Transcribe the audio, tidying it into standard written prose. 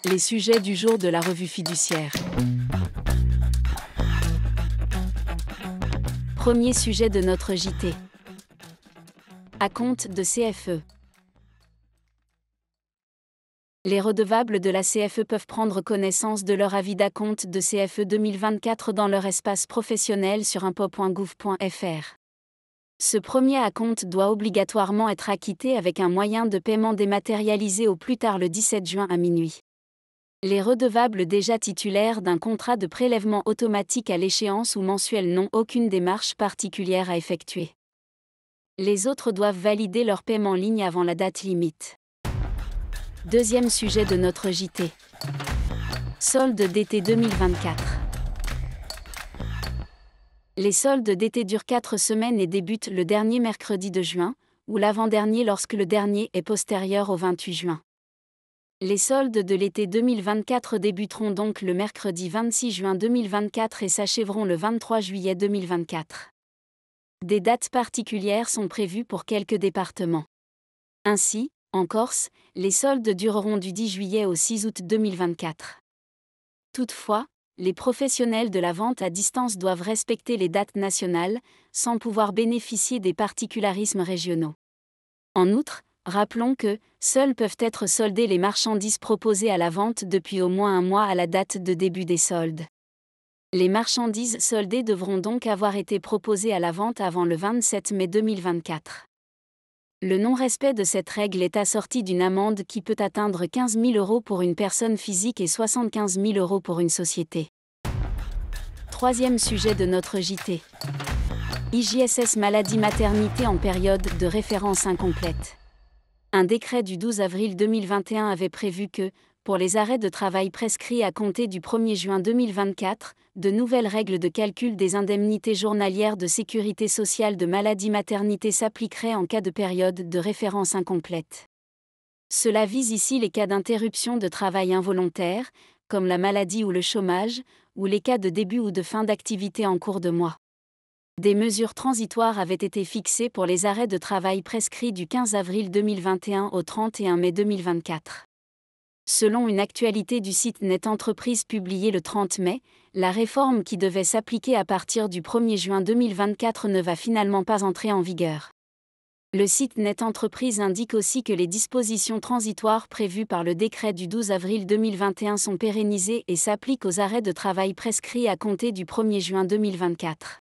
Les sujets du jour de la revue fiduciaire. Premier sujet de notre JT. Acompte de CFE. Les redevables de la CFE peuvent prendre connaissance de leur avis d'acompte de CFE 2024 dans leur espace professionnel sur impôt.gouv.fr. Ce premier acompte doit obligatoirement être acquitté avec un moyen de paiement dématérialisé au plus tard le 17 juin à minuit. Les redevables déjà titulaires d'un contrat de prélèvement automatique à l'échéance ou mensuel n'ont aucune démarche particulière à effectuer. Les autres doivent valider leur paiement en ligne avant la date limite. Deuxième sujet de notre JT. Soldes d'été 2024. Les soldes d'été durent 4 semaines et débutent le dernier mercredi de juin, ou l'avant-dernier lorsque le dernier est postérieur au 28 juin. Les soldes de l'été 2024 débuteront donc le mercredi 26 juin 2024 et s'achèveront le 23 juillet 2024. Des dates particulières sont prévues pour quelques départements. Ainsi, en Corse, les soldes dureront du 10 juillet au 6 août 2024. Toutefois, les professionnels de la vente à distance doivent respecter les dates nationales, sans pouvoir bénéficier des particularismes régionaux. En outre, rappelons que seules peuvent être soldées les marchandises proposées à la vente depuis au moins un mois à la date de début des soldes. Les marchandises soldées devront donc avoir été proposées à la vente avant le 27 mai 2024. Le non-respect de cette règle est assorti d'une amende qui peut atteindre 15 000 € pour une personne physique et 75 000 € pour une société. Troisième sujet de notre JT. IJSS maladie-maternité en période de référence incomplète. Un décret du 12 avril 2021 avait prévu que, pour les arrêts de travail prescrits à compter du 1er juin 2024, de nouvelles règles de calcul des indemnités journalières de sécurité sociale de maladie-maternité s'appliqueraient en cas de période de référence incomplète. Cela vise ici les cas d'interruption de travail involontaire, comme la maladie ou le chômage, ou les cas de début ou de fin d'activité en cours de mois. Des mesures transitoires avaient été fixées pour les arrêts de travail prescrits du 15 avril 2021 au 31 mai 2024. Selon une actualité du site Net Entreprise publiée le 30 mai, la réforme qui devait s'appliquer à partir du 1er juin 2024 ne va finalement pas entrer en vigueur. Le site Net Entreprise indique aussi que les dispositions transitoires prévues par le décret du 12 avril 2021 sont pérennisées et s'appliquent aux arrêts de travail prescrits à compter du 1er juin 2024.